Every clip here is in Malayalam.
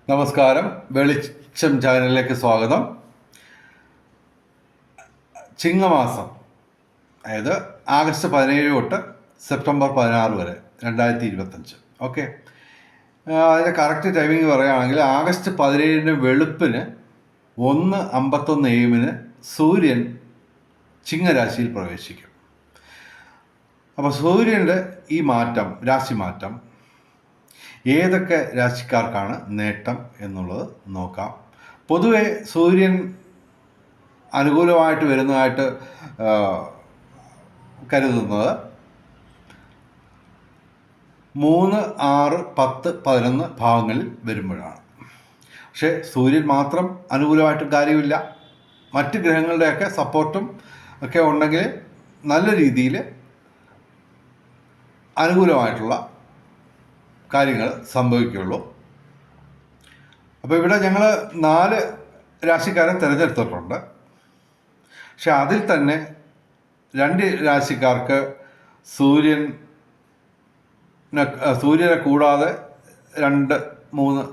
നമസ്കാരം. വെളിച്ചം ചാനലിലേക്ക് സ്വാഗതം. ചിങ്ങമാസം, അതായത് ആഗസ്റ്റ് 17 തൊട്ട് സെപ്റ്റംബർ 16 വരെ 2025. ഓക്കെ, അതിൻ്റെ കറക്റ്റ് ടൈമിംഗ് പറയുകയാണെങ്കിൽ ആഗസ്റ്റ് 17 വെളുപ്പിന് 1:51 AM സൂര്യൻ ചിങ്ങരാശിയിൽ പ്രവേശിക്കും. അപ്പോൾ സൂര്യൻ്റെ ഈ മാറ്റം, രാശി മാറ്റം, ഏതൊക്കെ രാശിക്കാർക്കാണ് നേട്ടം എന്നുള്ളത് നോക്കാം. പൊതുവെ സൂര്യൻ അനുകൂലമായിട്ട് വരുന്നതായിട്ട് കരുതുന്നത് 3, 6, 10, 11 ഭാവങ്ങളിൽ വരുമ്പോഴാണ്. പക്ഷേ സൂര്യൻ മാത്രം അനുകൂലമായിട്ടും കാര്യമില്ല. മറ്റ് ഗ്രഹങ്ങളുടെയൊക്കെ സപ്പോർട്ടും ഒക്കെ ഉണ്ടെങ്കിൽ നല്ല രീതിയിൽ അനുകൂലമായിട്ടുള്ള കാര്യങ്ങൾ സംഭവിക്കുകയുള്ളൂ. അപ്പോൾ ഇവിടെ ഞങ്ങൾ 4 രാശിക്കാരെ തിരഞ്ഞെടുത്തിട്ടുണ്ട്. പക്ഷെ അതിൽ തന്നെ 2 രാശിക്കാർക്ക് സൂര്യനെ കൂടാതെ 2-3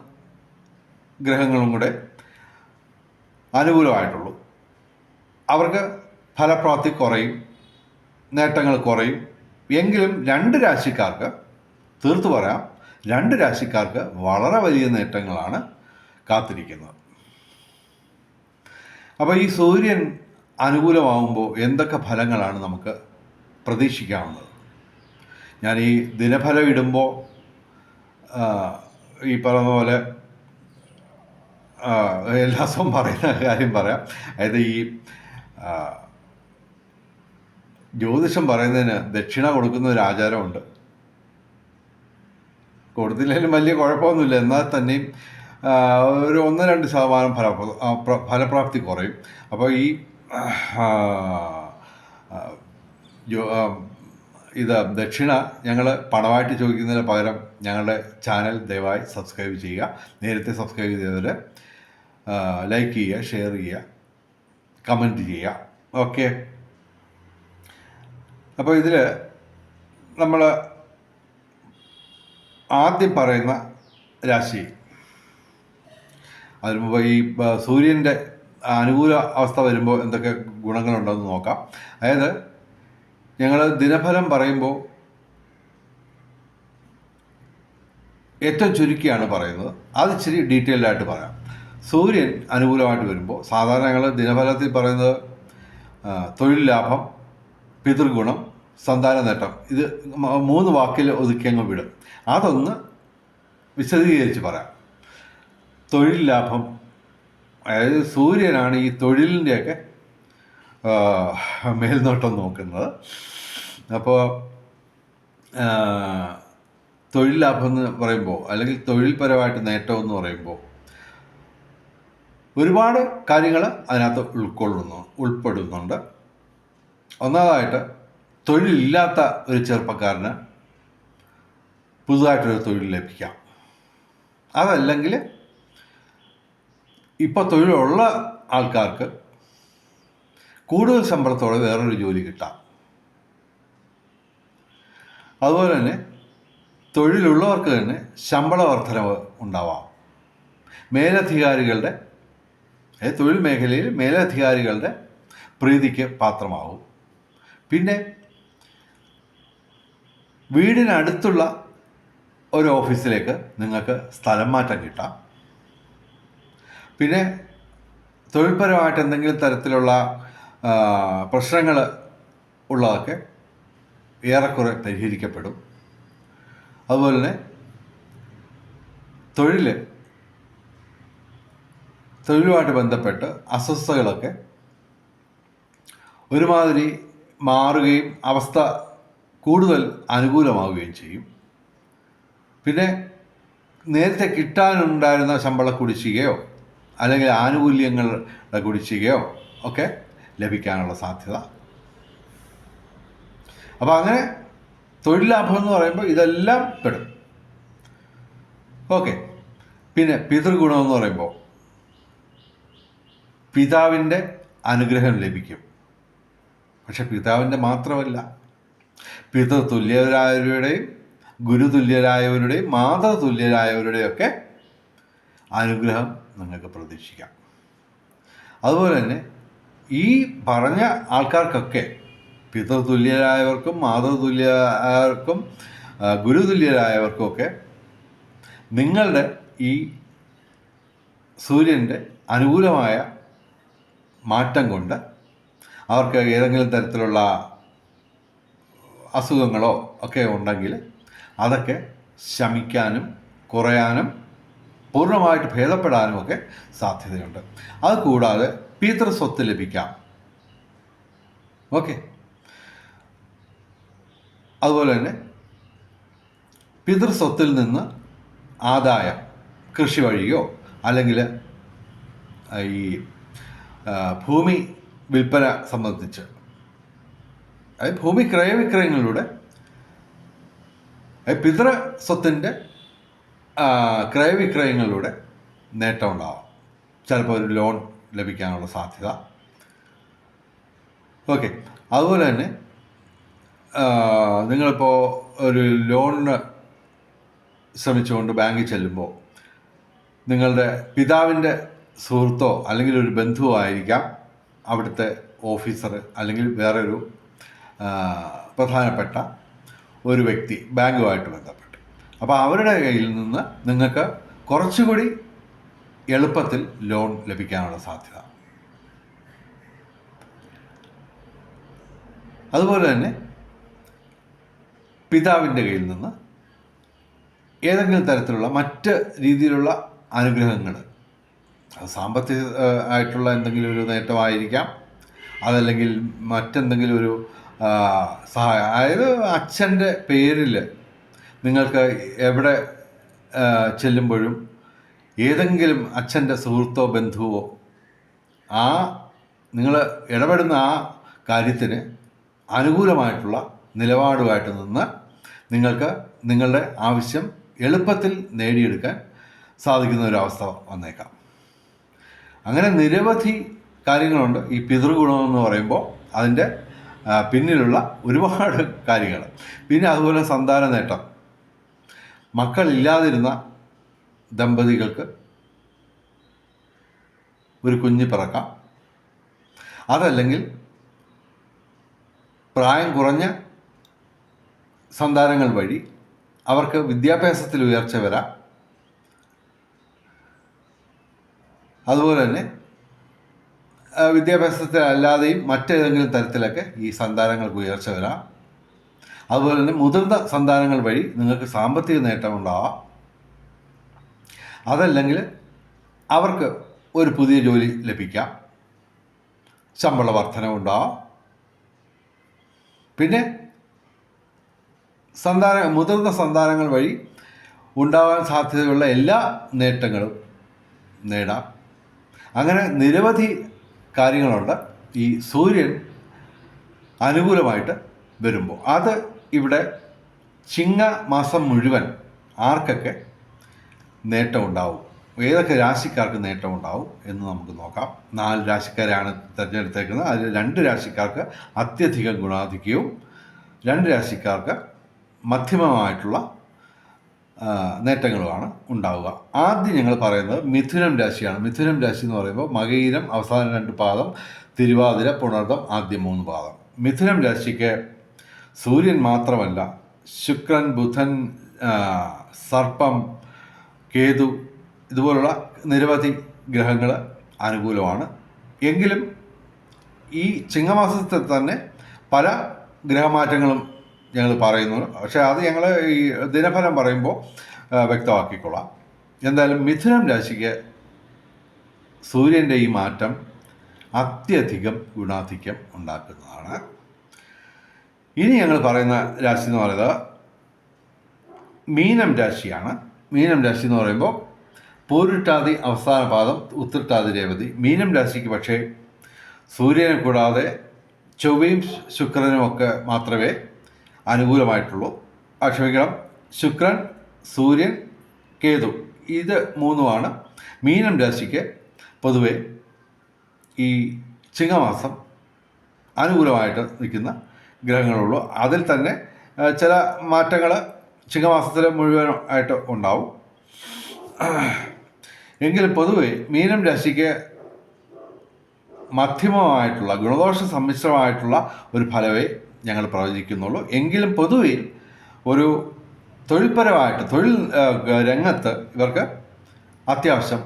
ഗ്രഹങ്ങളും കൂടെ അനുകൂലമായിട്ടുള്ളൂ. അവർക്ക് ഫലപ്രാപ്തി കുറയും, നേട്ടങ്ങൾ കുറയും. എങ്കിലും 2 രാശിക്കാർക്ക് തീർത്തു പറയാം, 2 രാശിക്കാർക്ക് വളരെ വലിയ നേട്ടങ്ങളാണ് കാത്തിരിക്കുന്നത്. അപ്പോൾ ഈ സൂര്യൻ അനുകൂലമാകുമ്പോൾ എന്തൊക്കെ ഫലങ്ങളാണ് നമുക്ക് പ്രതീക്ഷിക്കാവുന്നത്? ഞാൻ ഈ ദിനഫലം ഇടുമ്പോൾ ഈ പറയുന്ന പോലെ എല്ലാ ദിവസവും പറയുന്ന കാര്യം പറയാം. അതായത് ഈ ജ്യോതിഷം പറയുന്നതിന് ദക്ഷിണ കൊടുക്കുന്ന ഒരു ആചാരമുണ്ട്. കൊടുത്തില്ലെങ്കിലും വലിയ കുഴപ്പമൊന്നുമില്ല. എന്നാൽ തന്നെയും ഒരു 1-2% ഫലപ്രാപ്തി കുറയും. അപ്പോൾ ഈ ദക്ഷിണ ഞങ്ങൾ പണമായിട്ട് ചോദിക്കുന്നതിന് പകരം ഞങ്ങളുടെ ചാനൽ ദയവായി സബ്സ്ക്രൈബ് ചെയ്യുക. നേരത്തെ സബ്സ്ക്രൈബ് ചെയ്തവർ ലൈക്ക് ചെയ്യുക, ഷെയർ ചെയ്യുക, കമൻറ്റ് ചെയ്യുക. ഓക്കെ, അപ്പോൾ ഇതിൽ നമ്മൾ ആദ്യം പറയുന്ന രാശി, അതിന് മുമ്പ് ഈ സൂര്യൻ്റെ അനുകൂല അവസ്ഥ വരുമ്പോൾ എന്തൊക്കെ ഗുണങ്ങളുണ്ടെന്ന് നോക്കാം. അതായത് ഞങ്ങൾ ദിനഫലം പറയുമ്പോൾ ഏറ്റവും ചുരുക്കിയാണ് പറയുന്നത്. അത് ഇച്ചിരി ഡീറ്റെയിൽഡായിട്ട് പറയാം. സൂര്യൻ അനുകൂലമായിട്ട് വരുമ്പോൾ സാധാരണ ഞങ്ങൾ ദിനഫലത്തിൽ പറയുന്നത് തൊഴിൽ ലാഭം, പിതൃഗുണം, സന്താന നേട്ടം, ഇത് 3 വാക്കിൽ ഒതുക്കിയങ്ങ് വിടും. അതൊന്ന് വിശദീകരിച്ച് പറയാം. തൊഴിൽ ലാഭം, അതായത് സൂര്യനാണ് ഈ തൊഴിലിൻ്റെയൊക്കെ മേൽനോട്ടം നോക്കുന്നത്. അപ്പോൾ തൊഴിൽ ലാഭം എന്ന് പറയുമ്പോൾ, അല്ലെങ്കിൽ തൊഴിൽപരമായിട്ട് നേട്ടം എന്ന് പറയുമ്പോൾ ഒരുപാട് കാര്യങ്ങൾ അതിനകത്ത് ഉൾപ്പെടുന്നുണ്ട്. ഒന്നാമതായിട്ട്, തൊഴിലില്ലാത്ത ഒരു ചെറുപ്പക്കാരന് പുതുതായിട്ടൊരു തൊഴിൽ ലഭിക്കാം. അതല്ലെങ്കിൽ ഇപ്പോൾ തൊഴിലുള്ള ആൾക്കാർക്ക് കൂടുതൽ ശമ്പളത്തോടെ വേറൊരു ജോലി കിട്ടാം. അതുപോലെ തന്നെ തൊഴിലുള്ളവർക്ക് തന്നെ ശമ്പള വർധനവ് ഉണ്ടാവാം. മേലധികാരികളുടെ, തൊഴിൽ മേഖലയിൽ മേലധികാരികളുടെ പ്രീതിക്ക് പാത്രമാവും. പിന്നെ വീടിനടുത്തുള്ള ഒരു ഓഫീസിലേക്ക് നിങ്ങൾക്ക് സ്ഥലം മാറ്റം കിട്ടാം. പിന്നെ തൊഴിൽപരമായിട്ട് എന്തെങ്കിലും തരത്തിലുള്ള പ്രശ്നങ്ങൾ ഉള്ളതൊക്കെ ഏറെക്കുറെ പരിഹരിക്കപ്പെടും. അതുപോലെ തന്നെ തൊഴിലുമായിട്ട് ബന്ധപ്പെട്ട് അസ്വസ്ഥതകളൊക്കെ ഒരുമാതിരി മാറുകയും അവസ്ഥ കൂടുതൽ അനുകൂലമാവുകയും ചെയ്യും. പിന്നെ നേരത്തെ കിട്ടാനുണ്ടായിരുന്ന ശമ്പള കുടിശ്ശികയോ അല്ലെങ്കിൽ ആനുകൂല്യങ്ങളുടെ കുടിശ്ശികയോ ഒക്കെ ലഭിക്കാനുള്ള സാധ്യത. അപ്പോൾ അങ്ങനെ തൊഴിൽ ലാഭം എന്ന് പറയുമ്പോൾ ഇതെല്ലാം പെടും. ഓക്കെ, പിന്നെ പിതൃഗുണം എന്ന് പറയുമ്പോൾ പിതാവിൻ്റെ അനുഗ്രഹം ലഭിക്കും. പക്ഷെ പിതാവിൻ്റെ മാത്രമല്ല, പിതൃതുല്യരായവരുടെയും ഗുരുതുല്യരായവരുടെയും മാതൃതുല്യരായവരുടെയും ഒക്കെ അനുഗ്രഹം നിങ്ങൾക്ക് പ്രതീക്ഷിക്കാം. അതുപോലെ തന്നെ ഈ പറഞ്ഞ ആൾക്കാർക്കൊക്കെ പിതൃതുല്യരായവർക്കും മാതൃതുല്യരായവർക്കും ഗുരുതുല്യരായവർക്കുമൊക്കെ നിങ്ങളുടെ ഈ സൂര്യൻ്റെ അനുകൂലമായ മാറ്റം കൊണ്ട് അവർക്ക് ഏതെങ്കിലും തരത്തിലുള്ള അസുഖങ്ങളോ ഒക്കെ ഉണ്ടെങ്കിൽ അതൊക്കെ ശമിക്കാനും കുറയാനും പൂർണ്ണമായിട്ട് ഭേദപ്പെടാനും ഒക്കെ സാധ്യതയുണ്ട്. അതുകൂടാതെ പിതൃസ്വത്ത് ലഭിക്കാം. ഓക്കെ. അതുപോലെ തന്നെ പിതൃസ്വത്തിൽ നിന്ന് ആദായം കൃഷി വഴിയോ അല്ലെങ്കിൽ ഈ ഭൂമി വിൽപ്പന സംബന്ധിച്ച്, അതായത് ഭൂമി ക്രയവിക്രയങ്ങളിലൂടെ പിതൃ സ്വത്തിൻ്റെ ക്രയവിക്രയങ്ങളിലൂടെ നേട്ടം ഉണ്ടാവാം. ചിലപ്പോൾ ഒരു ലോൺ ലഭിക്കാനുള്ള സാധ്യത. ഓക്കെ. അതുപോലെ തന്നെ നിങ്ങളിപ്പോൾ ഒരു ലോണിന് ശ്രമിച്ചുകൊണ്ട് ബാങ്കിൽ ചെല്ലുമ്പോൾ നിങ്ങളുടെ പിതാവിൻ്റെ സുഹൃത്തോ അല്ലെങ്കിൽ ഒരു ബന്ധുവോ ആയിരിക്കാം അവിടുത്തെ ഓഫീസർ അല്ലെങ്കിൽ വേറെ ഒരു പ്രധാനപ്പെട്ട ഒരു വ്യക്തി ബാങ്കുമായിട്ട് ബന്ധപ്പെട്ട്. അപ്പോൾ അവരുടെ കയ്യിൽ നിന്ന് നിങ്ങൾക്ക് കുറച്ചുകൂടി എളുപ്പത്തിൽ ലോൺ ലഭിക്കാനുള്ള സാധ്യത. അതുപോലെ തന്നെ പിതാവിൻ്റെ കയ്യിൽ നിന്ന് ഏതെങ്കിലും തരത്തിലുള്ള മറ്റ് രീതിയിലുള്ള അനുഗ്രഹങ്ങൾ, അത് സാമ്പത്തിക ആയിട്ടുള്ള എന്തെങ്കിലും ഒരു നേട്ടമായിരിക്കാം, അതല്ലെങ്കിൽ മറ്റെന്തെങ്കിലും ഒരു സഹായം. അതായത് അച്ഛൻ്റെ പേരിൽ നിങ്ങൾക്ക് എവിടെ ചെല്ലുമ്പോഴും ഏതെങ്കിലും അച്ഛൻ്റെ സുഹൃത്തോ ബന്ധുവോ നിങ്ങൾ ഇടപെടുന്ന ആ കാര്യത്തിന് അനുകൂലമായിട്ടുള്ള നിലപാടുമായിട്ട് നിന്ന് നിങ്ങൾക്ക് നിങ്ങളുടെ ആവശ്യം എളുപ്പത്തിൽ നേടിയെടുക്കാൻ സാധിക്കുന്ന ഒരവസ്ഥ വന്നേക്കാം. അങ്ങനെ നിരവധി കാര്യങ്ങളുണ്ട് ഈ പിതൃഗുണമെന്ന് പറയുമ്പോൾ. അതിൻ്റെ പിന്നിലുള്ള ഒരുപാട് കാര്യങ്ങൾ. പിന്നെ അതുപോലെ സന്താന നേട്ടം. മക്കളില്ലാതിരുന്ന ദമ്പതികൾക്ക് ഒരു കുഞ്ഞ് പിറക്കാം. അതല്ലെങ്കിൽ പ്രായം കുറഞ്ഞ സന്താനങ്ങൾ വഴി അവർക്ക് വിദ്യാഭ്യാസത്തിൽ ഉയർച്ച വരാം. അതുപോലെ തന്നെ വിദ്യാഭ്യാസത്തിൽ അല്ലാതെയും മറ്റേതെങ്കിലും തരത്തിലൊക്കെ ഈ സന്താനങ്ങൾക്ക് ഉയർച്ച വരാം. അതുപോലെ തന്നെ മുതിർന്ന സന്താനങ്ങൾ വഴി നിങ്ങൾക്ക് സാമ്പത്തിക നേട്ടമുണ്ടാവാം. അതല്ലെങ്കിൽ അവർക്ക് ഒരു പുതിയ ജോലി ലഭിക്കാം, ശമ്പള വർധനവുണ്ടാവാം. പിന്നെ മുതിർന്ന സന്താനങ്ങൾ വഴി ഉണ്ടാവാൻ സാധ്യതയുള്ള എല്ലാ നേട്ടങ്ങളും നേടാം. അങ്ങനെ നിരവധി കാര്യങ്ങളുണ്ട് ഈ സൂര്യൻ അനുകൂലമായിട്ട് വരുമ്പോൾ. അത് ഇവിടെ ചിങ്ങ മാസം മുഴുവൻ ആർക്കൊക്കെ നേട്ടമുണ്ടാവും, ഏതൊക്കെ രാശിക്കാർക്ക് നേട്ടമുണ്ടാവും എന്ന് നമുക്ക് നോക്കാം. 4 രാശിക്കാരാണ് തിരഞ്ഞെടുത്തേക്കുന്നത്. അതിൽ 2 രാശിക്കാർക്ക് അത്യധികം ഗുണാധിക്യവും 2 രാശിക്കാർക്ക് മധ്യമമായിട്ടുള്ള നേട്ടങ്ങളുമാണ് ഉണ്ടാവുക. ആദ്യം ഞങ്ങൾ പറയുന്നത് മിഥുനം രാശിയാണ്. മിഥുനം രാശി എന്ന് പറയുമ്പോൾ മകയിരം അവസാന 2 പാദം, തിരുവാതിര, പുണർദം ആദ്യ 3 പാദം. മിഥുനം രാശിക്ക് സൂര്യൻ മാത്രമല്ല, ശുക്രൻ, ബുധൻ, സർപ്പം, കേതു ഇതുപോലുള്ള നിരവധി ഗ്രഹങ്ങൾ അനുകൂലമാണ്. എങ്കിലും ഈ ചിങ്ങമാസത്തിൽ തന്നെ പല ഗ്രഹമാറ്റങ്ങളും ഞങ്ങൾ പറയുന്നു. പക്ഷേ അത് ഞങ്ങൾ ഈ ദിനഫലം പറയുമ്പോൾ വ്യക്തമാക്കിക്കൊള്ളാം. എന്തായാലും മിഥുനം രാശിക്ക് സൂര്യൻ്റെ ഈ മാറ്റം അത്യധികം ഗുണാധിക്യം ഉണ്ടാക്കുന്നതാണ്. ഇനി ഞങ്ങൾ പറയുന്ന രാശി എന്ന് പറയുന്നത് മീനം രാശിയാണ്. മീനം രാശി എന്ന് പറയുമ്പോൾ പൂരുട്ടാതി അവസാന പാദം, ഉത്രട്ടാതി രേവതി. മീനം രാശിക്ക് പക്ഷേ സൂര്യനെ കൂടാതെ ചൊവ്വയും ശുക്രനും ഒക്കെ മാത്രമേ അനുകൂലമായിട്ടുള്ളൂ. ക്ഷമിക്കണം, ശുക്രൻ, സൂര്യൻ, കേതു ഇത് 3ഉമാണ് മീനം രാശിക്ക് പൊതുവെ ഈ ചിങ്ങമാസം അനുകൂലമായിട്ട് നിൽക്കുന്ന ഗ്രഹങ്ങളുള്ളൂ. അതിൽ തന്നെ ചില മാറ്റങ്ങൾ ചിങ്ങമാസത്തിൽ മുഴുവനായിട്ട് ഉണ്ടാവും. എങ്കിലും പൊതുവെ മീനം രാശിക്ക് മധ്യമമായിട്ടുള്ള ഗുണദോഷ സമ്മിശ്രമായിട്ടുള്ള ഒരു ഫലമേ ഞങ്ങൾ പ്രവചിക്കുന്നുള്ളൂ. എങ്കിലും പൊതുവെ ഒരു തൊഴിൽപരമായിട്ട് തൊഴിൽ രംഗത്ത് ഇവർക്ക് അത്യാവശ്യം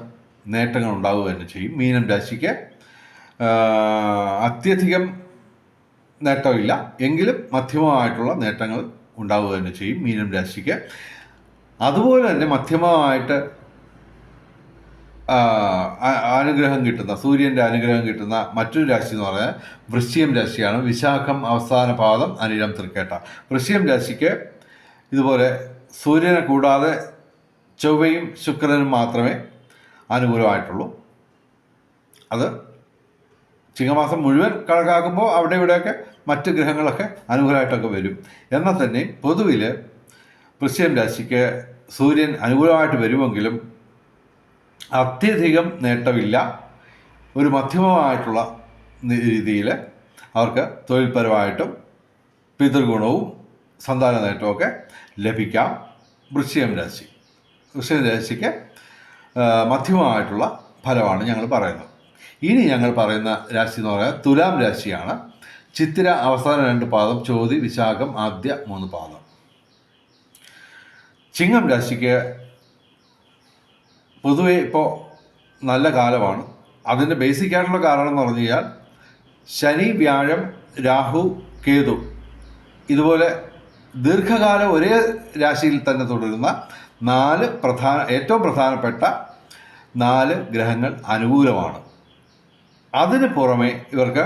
നേട്ടങ്ങൾ ഉണ്ടാവുക തന്നെ ചെയ്യും. മീനം രാശിക്ക് അത്യധികം നേട്ടമില്ല, എങ്കിലും മധ്യമമായിട്ടുള്ള നേട്ടങ്ങൾ ഉണ്ടാവുക തന്നെ ചെയ്യും മീനം രാശിക്ക്. അതുപോലെ തന്നെ മധ്യമമായിട്ട് അനുഗ്രഹം കിട്ടുന്ന, സൂര്യൻ്റെ അനുഗ്രഹം കിട്ടുന്ന മറ്റൊരു രാശി എന്ന് പറഞ്ഞാൽ വൃശ്ചികം രാശിയാണ്. വിശാഖം അവസാന പാദം, അനിഴം തൃക്കേട്ട. വൃശ്ചികം രാശിക്ക് ഇതുപോലെ സൂര്യനെ കൂടാതെ ചൊവ്വയും ശുക്രനും മാത്രമേ അനുകൂലമായിട്ടുള്ളൂ. അത് ചിങ്ങമാസം മുഴുവൻ കണക്കാക്കുമ്പോൾ അവിടെ ഇവിടെയൊക്കെ മറ്റ് ഗ്രഹങ്ങളൊക്കെ അനുകൂലമായിട്ടൊക്കെ വരും. എന്നാൽ തന്നെ പൊതുവിൽ വൃശ്ചികം രാശിക്ക് സൂര്യൻ അനുകൂലമായിട്ട് വരുമെങ്കിലും അത്യധികം നേട്ടമില്ല. ഒരു മധ്യമമായിട്ടുള്ള രീതിയിൽ അവർക്ക് തൊഴിൽപരമായിട്ടും പിതൃഗുണവും സന്താന നേട്ടമൊക്കെ ലഭിക്കാം. വൃശ്ചികം രാശിക്ക് മധ്യമമായിട്ടുള്ള ഫലമാണ് ഞങ്ങൾ പറയുന്നത്. ഇനി ഞങ്ങൾ പറയുന്ന രാശി എന്ന് പറയുന്നത് തുലാം രാശിയാണ്. ചിത്തിര അവസാന 2 പാദം, ചോതി വിശാഖം ആദ്യ 3 പാദം. ചിങ്ങം രാശിക്ക് പൊതുവെ ഇപ്പോൾ നല്ല കാലമാണ്. അതിൻ്റെ ബേസിക് ആയിട്ടുള്ള കാരണം എന്ന് പറഞ്ഞു കഴിഞ്ഞാൽ ശനി, വ്യാഴം, രാഹു, കേതു ഇതുപോലെ ദീർഘകാലം ഒരേ രാശിയിൽ തന്നെ തുടരുന്ന ഏറ്റവും പ്രധാനപ്പെട്ട 4 ഗ്രഹങ്ങൾ അനുകൂലമാണ്. അതിന് പുറമെ ഇവർക്ക്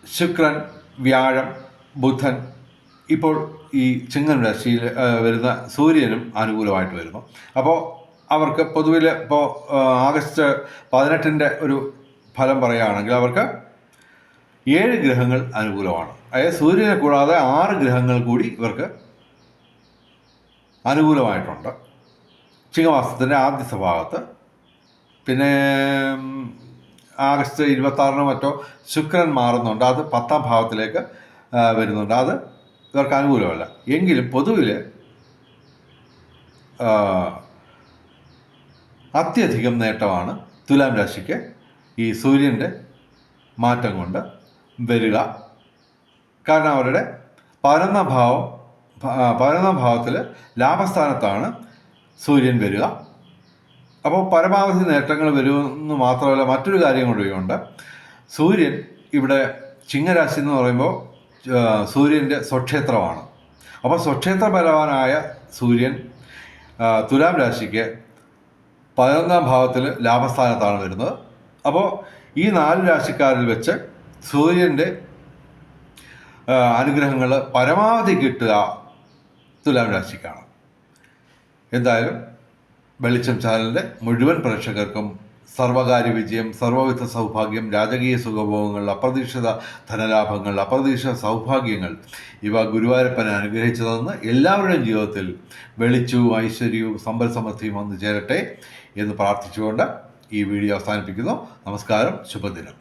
ശുക്രൻ, വ്യാഴം, ബുധൻ, ഇപ്പോൾ ഈ ചിങ്ങം രാശിയിൽ വരുന്ന സൂര്യനും അനുകൂലമായിട്ട് വരുന്നു. അപ്പോൾ അവർക്ക് പൊതുവിൽ ഇപ്പോൾ ആഗസ്റ്റ് 18 ഒരു ഫലം പറയുകയാണെങ്കിൽ അവർക്ക് 7 ഗ്രഹങ്ങൾ അനുകൂലമാണ്. അതായത് സൂര്യനെ കൂടാതെ 6 ഗ്രഹങ്ങൾ കൂടി ഇവർക്ക് അനുകൂലമായിട്ടുണ്ട് ചിങ്ങമാസത്തിൻ്റെ ആദ്യ ഭാഗത്ത്. പിന്നെ ആഗസ്റ്റ് 26 മറ്റോ ശുക്രൻ മാറുന്നുണ്ട്, അത് 10ാം ഭാവത്തിലേക്ക് വരുന്നുണ്ട്. അത് ഇവർക്ക് അനുകൂലമല്ല. എങ്കിലും പൊതുവിൽ അത്യധികം നേട്ടമാണ് തുലാം രാശിക്ക് ഈ സൂര്യൻ്റെ മാറ്റം കൊണ്ട് വരിക. കാരണം അവരുടെ 11ാം ഭാവത്തിൽ ലാഭസ്ഥാനത്താണ് സൂര്യൻ വരിക. അപ്പോൾ പരമാവധി നേട്ടങ്ങൾ വരുമെന്ന് മാത്രമല്ല, മറ്റൊരു കാര്യം കൂടിയുണ്ട്. സൂര്യൻ ഇവിടെ ചിങ്ങരാശി എന്ന് പറയുമ്പോൾ സൂര്യൻ്റെ സ്വക്ഷേത്രമാണ്. അപ്പോൾ സ്വക്ഷേത്ര ബലവാനായ സൂര്യൻ തുലാം രാശിക്ക് 11ാം ഭാവത്തിൽ ലാഭസ്ഥാനത്താണ് വരുന്നത്. അപ്പോൾ ഈ 4 രാശിക്കാരിൽ വെച്ച് സൂര്യൻ്റെ അനുഗ്രഹങ്ങൾ പരമാവധി കിട്ടുക തുലാം രാശിക്കാണ്. എന്തായാലും വെളിച്ചം ചാനലിൻ്റെ മുഴുവൻ പ്രേക്ഷകർക്കും സർവകാര്യ വിജയം, സർവവിധ സൗഭാഗ്യം, രാജകീയ സുഖഭോഗങ്ങൾ, അപ്രതീക്ഷിത ധനലാഭങ്ങൾ, അപ്രതീക്ഷിത സൗഭാഗ്യങ്ങൾ ഇവ ഗുരുവായൂരപ്പനെ അനുഗ്രഹിച്ചു തന്ന് എല്ലാവരുടെയും ജീവിതത്തിൽ വെളിച്ചവും ഐശ്വര്യവും സമ്പൽ സമൃദ്ധിയും വന്നു ചേരട്ടെ എന്ന് പ്രാർത്ഥിച്ചുകൊണ്ട് ഈ വീഡിയോ അവസാനിപ്പിക്കുന്നു. നമസ്കാരം, ശുഭദിനം.